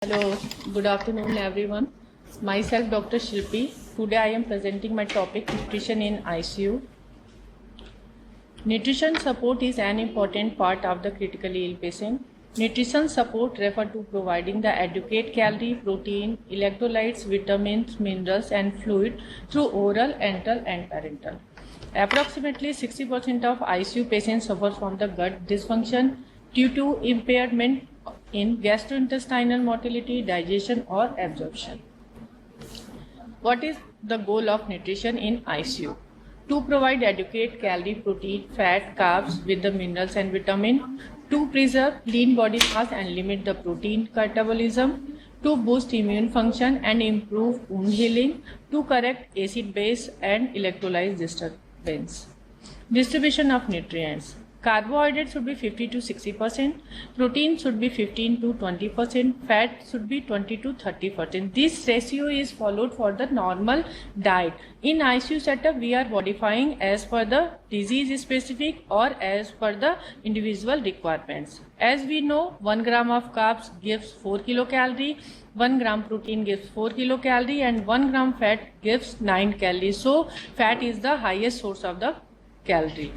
Hello, good afternoon everyone. Myself Dr. Shilpi. Today I am presenting my topic nutrition in ICU. Nutrition support is an important part of the critically ill patient. Nutrition support refers to providing the adequate calorie, protein, electrolytes, vitamins, minerals and fluid through oral, enteral and parenteral. Approximately 60% of ICU patients suffer from the gut dysfunction due to impairment in gastrointestinal motility, digestion or absorption. What is the goal of nutrition in ICU? To provide adequate calorie, protein, fat, carbs with the minerals and vitamin, to preserve lean body mass and limit the protein catabolism, to boost immune function and improve wound healing, to correct acid base and electrolyte disturbance. Distribution of nutrients. Carbohydrates should be 50 to 60%, protein should be 15 to 20%, fat should be 20 to 30%. This ratio is followed for the normal diet. In ICU setup, we are modifying as per the disease specific or as per the individual requirements. As we know, 1 gram of carbs gives 4 kilocalorie, 1 gram protein gives 4 kilocalorie and 1 gram fat gives 9 calories. So, fat is the highest source of the calorie.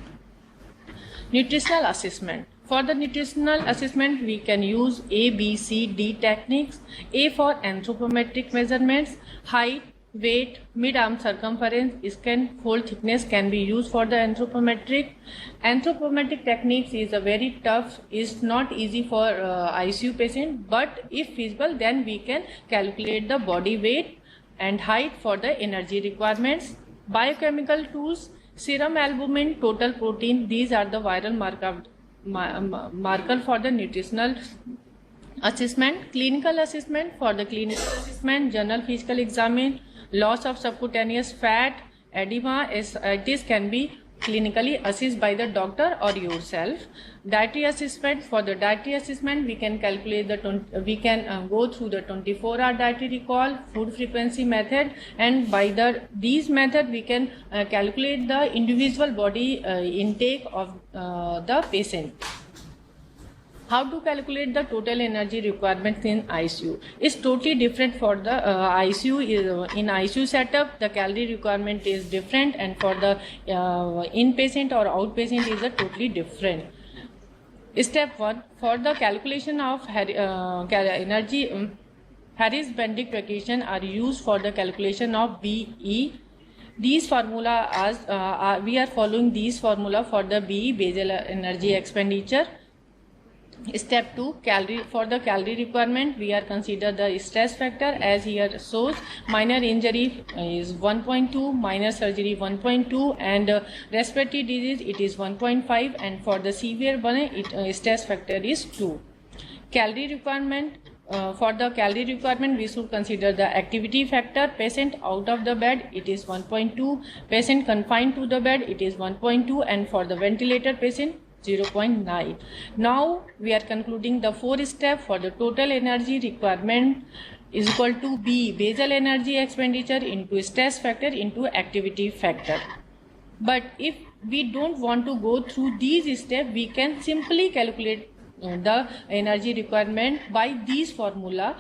Nutritional assessment. For the nutritional assessment, we can use A, B, C, D techniques. A for anthropometric measurements, height, weight, mid-arm circumference, skin fold thickness can be used for the anthropometric. Anthropometric techniques is a very tough, is not easy for ICU patient, but if feasible, then we can calculate the body weight and height for the energy requirements. Biochemical tools. Serum albumin, total protein, these are the viral marker for the nutritional assessment. Clinical assessment. For the clinical assessment, general physical exam, loss of subcutaneous fat, edema, ascites can be clinically assessed by the doctor or yourself. Dietary assessment. For the dietary assessment, we can calculate go through the 24-hour dietary recall, food frequency method, and by these method we can calculate the individual body intake of the patient. How to calculate the total energy requirements in ICU is totally different for the ICU. In ICU setup, the calorie requirement is different, and for the inpatient or outpatient is a totally different. Step 1. For the calculation of energy, Harris-Benedict equation are used for the calculation of BE. These formula we are following these formula for the BE, basal energy expenditure. Step 2. For the calorie requirement, we are consider the stress factor as here shows. Minor injury is 1.2, minor surgery 1.2, and respiratory disease it is 1.5, and for the severe one stress factor is 2. Calorie requirement. For the calorie requirement, we should consider the activity factor. Patient out of the bed, it is 1.2. Patient confined to the bed, it is 1.2, and for the ventilator patient, 0.9. Now we are concluding the 4th step. For the total energy requirement is equal to B, basal energy expenditure into stress factor into activity factor. But if we don't want to go through these steps, we can simply calculate the energy requirement by these formula.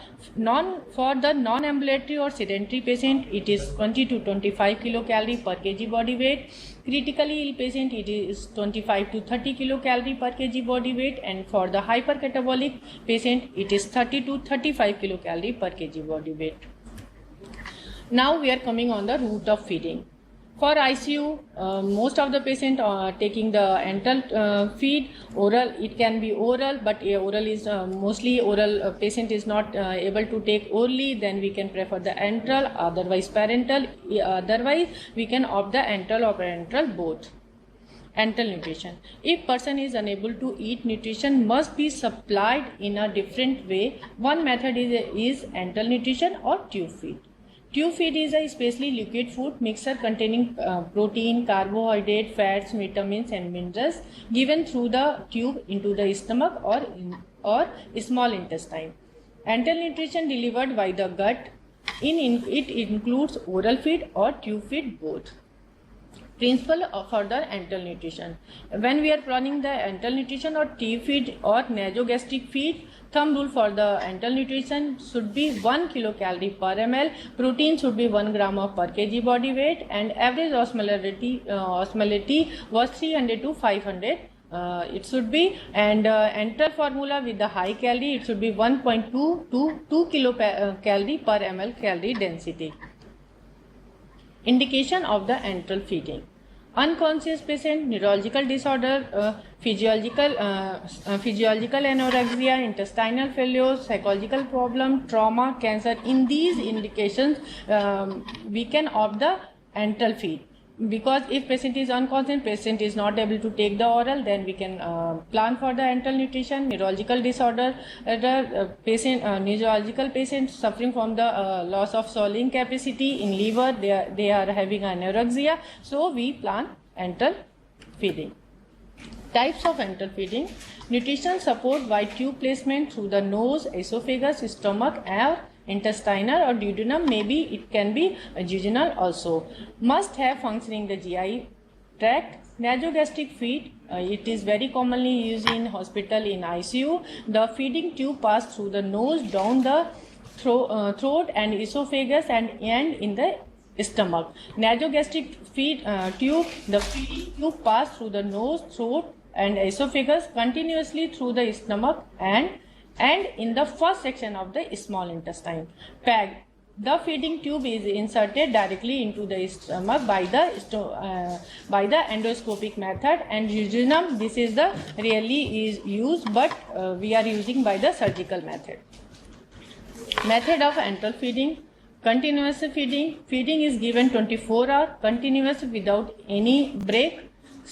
For the non-ambulatory or sedentary patient, it is 20 to 25 kilocalorie per kg body weight. Critically ill patient, it is 25 to 30 kilocalorie per kg body weight, and for the hypercatabolic patient, it is 30 to 35 kilocalorie per kg body weight. Now we are coming on the route of feeding. For ICU, most of the patient are taking the enteral feed. Oral, it can be oral, but oral is mostly oral. Patient is not able to take orally, then we can prefer the enteral, otherwise parenteral. Otherwise, we can opt the enteral or parenteral both. Enteral nutrition. If person is unable to eat, nutrition must be supplied in a different way. One method is enteral nutrition or tube feed. Tube feed is a specially liquid food mixture containing protein, carbohydrate, fats, vitamins and minerals given through the tube into the stomach or small intestine. Enteral nutrition delivered by the gut. It includes oral feed or tube feed both. Principle for the enteral nutrition. When we are planning the enteral nutrition or tube feed or nasogastric feed, thumb rule for the enteral nutrition should be 1 kilocalorie per ml. Protein should be 1 gram of per kg body weight, and average osmolality was 300 to 500. It should be, and enteral formula with the high calorie, it should be 1.2 to 2 kilocalorie per ml calorie density. Indication of the enteral feeding: unconscious patient, neurological disorder, physiological anorexia, intestinal failure, psychological problem, trauma, cancer. In these indications, we can opt the enteral feed. Because if patient is unconscious, patient is not able to take the oral, then we can plan for the enteral nutrition. Neurological disorder, neurological patients suffering from the loss of swallowing capacity in liver, they are having anorexia, so we plan enteral feeding. Types of enteral feeding: nutrition support by tube placement through the nose, esophagus, stomach, or intestinal or duodenum. Maybe it can be jejunal also. Must have functioning the GI tract. Nasogastric feed, it is very commonly used in hospital in ICU. The feeding tube pass through the nose, down the throat and esophagus, and end in the stomach. Nasogastric feed tube, the feeding tube pass through the nose, throat and esophagus continuously through the stomach and in the first section of the small intestine. PAG, the feeding tube is inserted directly into the stomach by the endoscopic method, and jejunum, this is the rarely is used, but we are using by the surgical method. Method of enteral feeding: continuous feeding. Feeding is given 24 hours continuous without any break.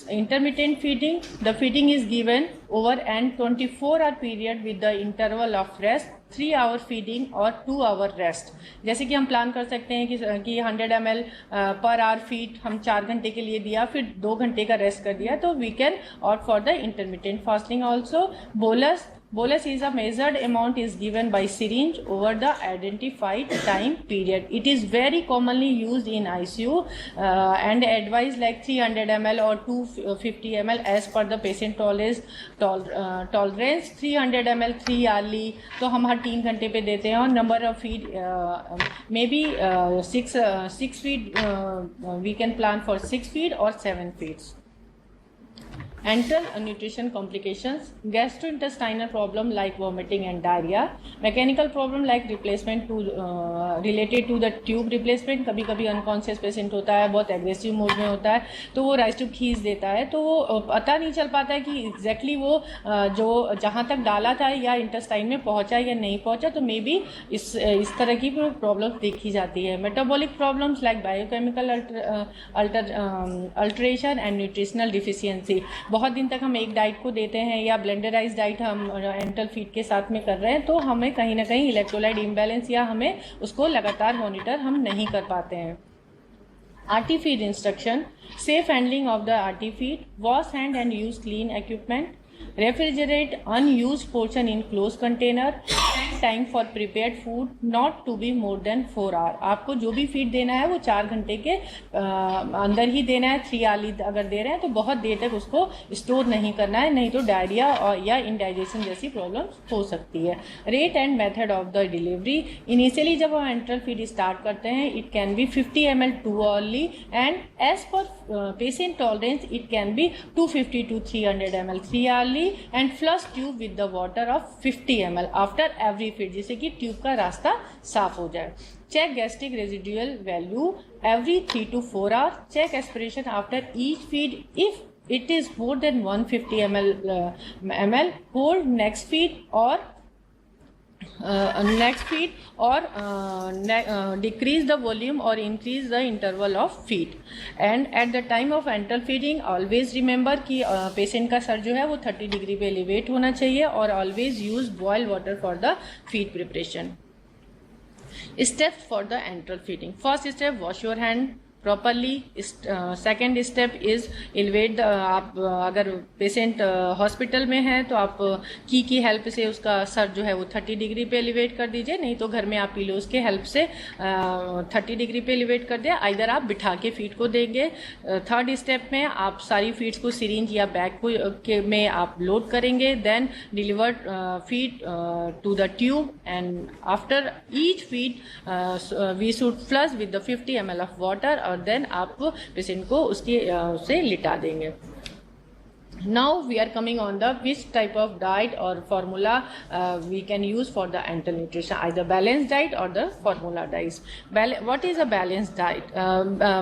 Intermittent feeding, the feeding is given over an 24-hour period with the interval of rest, 3-hour feeding और 2-hour rest. जैसे कि हम plan कर सकते हैं कि 100 ml per hour feed हम 4 घंटे के लिए दिया, फिर 2 घंटे का रेस्ट कर दिया, तो we can opt for the intermittent fasting also. Bolus is a measured amount is given by syringe over the identified time period. It is very commonly used in ICU and advised like 300 ml or 250 ml as per the patient tolerance. 300 ml 3 hourly, तो हम हर 3 घंटे पे देते हैं. और number of feed maybe 6 feed, we can plan for 6 feed or 7 feeds. Enteral nutrition complications: gastrointestinal problem like vomiting and diarrhea, mechanical problem like replacement to related to the tube replacement. कभी कभी unconscious patient होता है, बहुत aggressive mode में होता है, तो वो राइस ट्यूब खींच देता है, तो वो पता नहीं चल पाता है कि एग्जैक्टली वो जो जहाँ तक डाला था या इंटेस्टाइन में पहुँचा या नहीं पहुँचा, तो मे बी इस तरह की प्रॉब्लम देखी जाती है. Metabolic problems like biochemical alteration and nutritional deficiency. बहुत दिन तक हम एक डाइट को देते हैं या ब्लेंडराइज डाइट हम एंटल फीड के साथ में कर रहे हैं, तो हमें कहीं ना कहीं इलेक्ट्रोलाइट इम्बैलेंस या हमें उसको लगातार मॉनिटर हम नहीं कर पाते हैं. RT feed instruction: safe handling of the RT feed, wash hand and use clean equipment, refrigerate unused portion in close container, time for prepared food not to be more than 4 hour. आपको जो भी feed देना है वो 4 घंटे के अंदर ही देना है. 3 आवर अगर दे रहे हैं तो बहुत देर तक उसको स्टोर नहीं करना है, नहीं तो डायरिया और या इंडाइजेशन जैसी प्रॉब्लम्स हो सकती है. Rate and method of the delivery: initially जब हम एंटरल फीड स्टार्ट करते हैं, it can be 50 ml 2 hourly and as per patient tolerance it can be 250 to 300 ml 3 hourly and flush tube with the water of 50 ml after every feed, जिससे कि tube का रास्ता साफ हो जाए. Check gastric residual value every 3 to 4 hours. Check aspiration after each feed. If it is more than 150 ml, hold next feed or decrease the volume or increase the interval of feed. And at the time of enteral feeding, always remember कि patient का sir जो है वो 30 degree पे elevate होना चाहिए, और always use boiled water for the feed preparation. Steps for the enteral feeding: first step, wash your hand properly. Second step is elevate the, आप अगर पेशेंट हॉस्पिटल में है तो आप की हेल्प से उसका सर जो है वो 30 डिग्री पे एलिवेट कर दीजिए, नहीं तो घर में आप पिलोज के हेल्प से 30 डिग्री पे एलिवेट कर दिया, आइदर आप बिठा के फीट को देंगे। थर्ड स्टेप में आप सारी फीड्स को सिरिंज या बैग को में आप लोड करेंगे, then deliver feed to the tube, and after each feed we should flush with the 50 ml of water, और देन आप पेशेंट को उसके से लिटा देंगे। Now we are coming on the which type of diet or formula we can use for the enteral nutrition, either balanced diet or the formula diets. What is a balanced diet?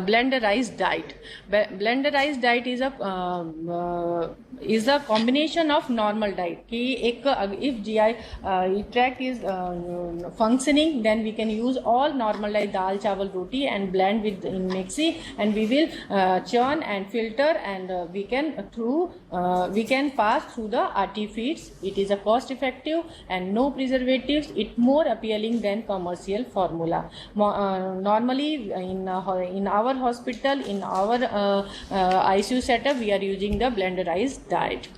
Blenderized diet. Blenderized diet is a combination of normal diet. कि एक if GI tract is functioning, then we can use all normal like dal, chawal, roti and blend with in mixie, and we will churn and filter, and we can pass through the RT feeds. It is a cost effective and no preservatives. It more appealing than commercial formula. Normally in our hospital, in our ICU setup, we are using the blenderized diet.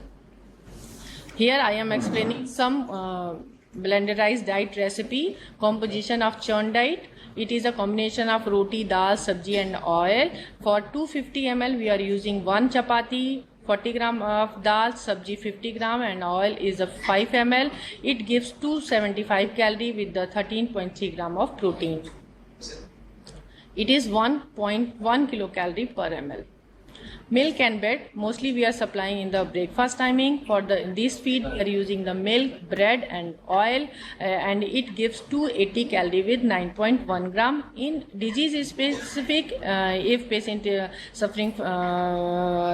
Here I am explaining some blenderized diet recipe. Composition of churn diet. It is a combination of roti, dal, sabji and oil. For 250 ml we are using 1 chapati, 40 gram of dal, sabji 50 gram and oil is a 5 ml. It gives 275 calorie with the 13.3 gram of protein. It is 1.1 kilocalorie per ml. Milk and bread, mostly we are supplying in the breakfast timing. For this feed we are using the milk, bread and oil, and it gives 280 calorie with 9.1 gram. In disease specific, if patient suffering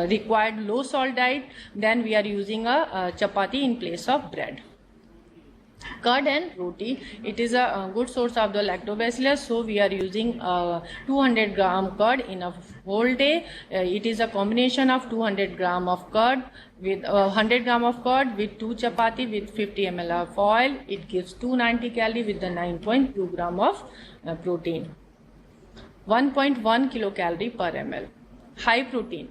required low salt diet, then we are using a chapati in place of bread. Curd and roti, it is a good source of the lactobacillus, so we are using 200 gram curd in a whole day. It is a combination of 200 gram of curd with 100 gram of curd with 2 chapati with 50 ml of oil. It gives 290 calorie with the 9.2 gram of protein. 1.1 kilocalorie per ml. High protein.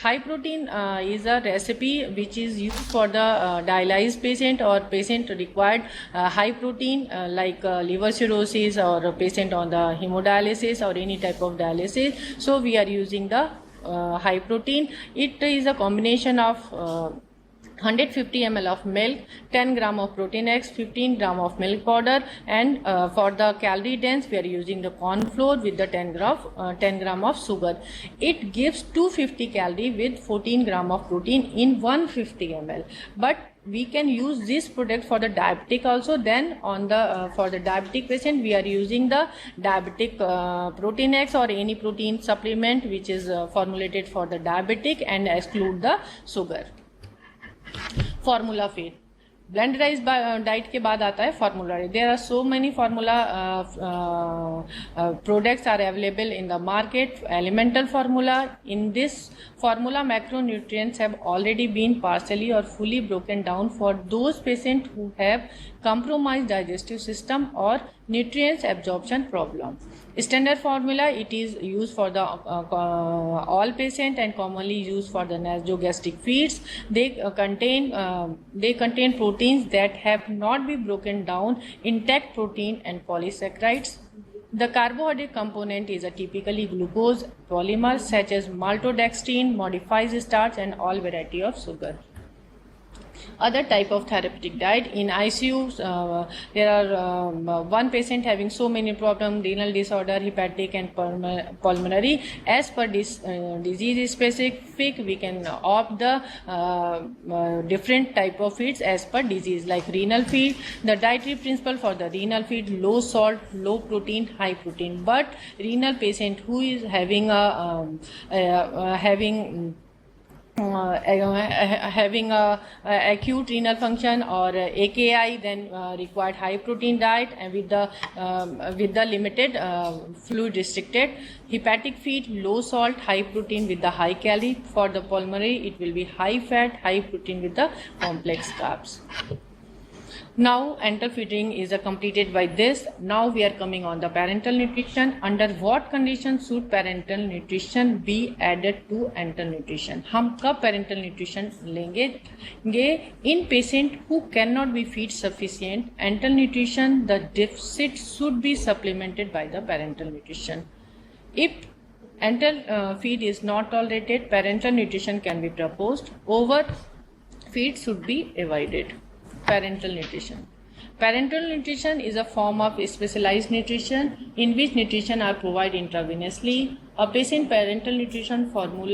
High protein is a recipe which is used for the dialyzed patient or patient required high protein like liver cirrhosis or a patient on the hemodialysis or any type of dialysis. So we are using the high protein. It is a combination of 150 ml of milk, 10 gram of protein eggs, 15 gram of milk powder, and for the calorie dense we are using the corn flour with the 10 gram of sugar. It gives 250 calorie with 14 gram of protein in 150 ml. But we can use this product for the diabetic also. Then on the for the diabetic patient we are using the diabetic protein eggs or any protein supplement which is formulated for the diabetic and exclude the sugar. Formula feed. Blenderized diet के बाद आता है formula. There are so many formula products are available in the market. Elemental formula. In this formula, macronutrients have already been partially or fully broken down for those patients who have compromised digestive system or nutrients absorption problem. Standard formula, it is used for the all patient and commonly used for the nasogastric feeds. They contain proteins that have not been broken down, intact protein and polysaccharides. The carbohydrate component is a typically glucose polymer such as maltodextrin, modifies starch and all variety of sugar. Other type of therapeutic diet in ICU, there are one patient having so many problems: renal disorder, hepatic and pulmonary. As per this disease specific, we can opt the different type of feeds as per disease. Like renal feed, the dietary principle for the renal feed: low salt, low protein, high protein. But renal patient who is having having a acute renal function or AKI, then required high protein diet and with the limited fluid restricted. Hepatic feed, low salt, high protein with the high calorie. For the pulmonary, it will be high fat, high protein with the complex carbs. Now enteral feeding is completed by this. Now we are coming on the parental nutrition. Under what conditions should parental nutrition be added to enteral nutrition? हम कब parental nutrition लेंगे? In patient who cannot be feed sufficient enteral nutrition, the deficit should be supplemented by the parental nutrition. If enteral feed is not tolerated, parental nutrition can be proposed. Overfeed should be avoided. Parental nutrition. Parental nutrition is a form of specialized nutrition in which nutrition are provided intravenously. A basic parental nutrition formula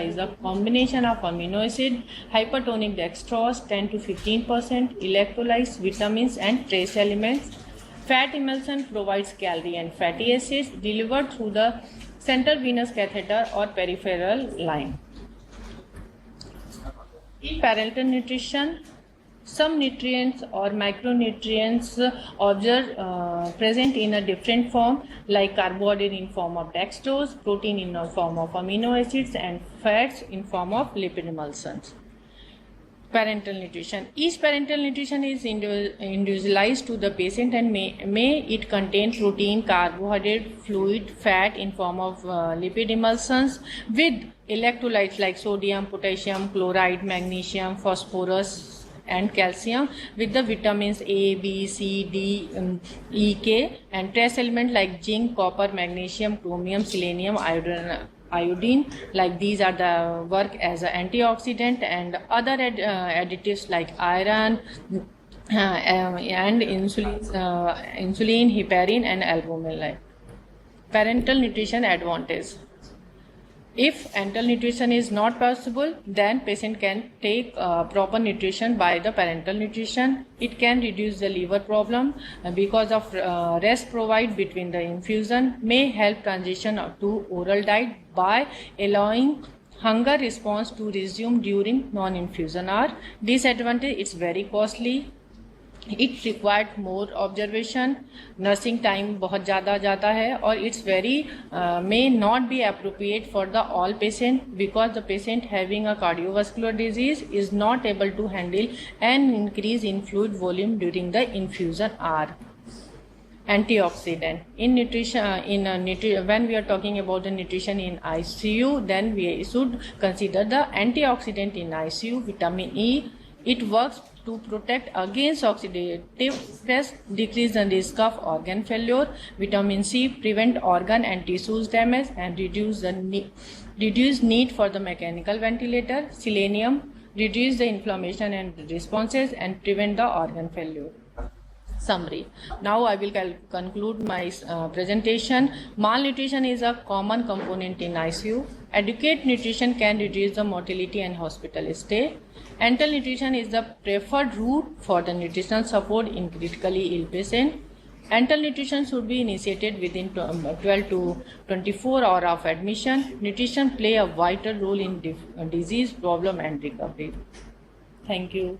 is a combination of amino acid, hypertonic dextrose 10 to 15%, electrolytes, vitamins and trace elements. Fat emulsion provides calorie and fatty acids delivered through the central venous catheter or peripheral line. In parental nutrition, some nutrients or micronutrients observed present in a different form, like carbohydrate in form of dextrose, protein in a form of amino acids, and fats in form of lipid emulsions. Parental nutrition. Each parental nutrition is individualized to the patient and may it contain protein, carbohydrate, fluid, fat in form of lipid emulsions with electrolytes like sodium, potassium, chloride, magnesium, phosphorus and calcium, with the vitamins A, B, C, D, E, K, and trace elements like zinc, copper, magnesium, chromium, selenium, iodine, like these are the work as an antioxidant, and other additives like iron and insulin, heparin and albumin. Parental nutrition advantage. If enteral nutrition is not possible, then patient can take proper nutrition by the parental nutrition. It can reduce the liver problem because of rest provided between the infusion, may help transition to oral diet by allowing hunger response to resume during non-infusion hour. Disadvantage, it's very costly. It required more observation, nursing time बहुत ज़्यादा जाता है, और it's very may not be appropriate for the all patient because the patient having a cardiovascular disease is not able to handle an increase in fluid volume during the infusion hour. Antioxidant in nutrition when we are talking about the nutrition in ICU, then we should consider the antioxidant in ICU. Vitamin E, it works to protect against oxidative stress, decrease the risk of organ failure. Vitamin C prevent organ and tissues damage and reduce need for the mechanical ventilator. Selenium reduce the inflammation and responses and prevent the organ failure. Summary. Now I will conclude my presentation. Malnutrition is a common component in ICU. Adequate nutrition can reduce the mortality and hospital stay. Enteral nutrition is the preferred route for the nutritional support in critically ill patients. Enteral nutrition should be initiated within 12 to 24 hours of admission. Nutrition play a vital role in disease problem and recovery. Thank you.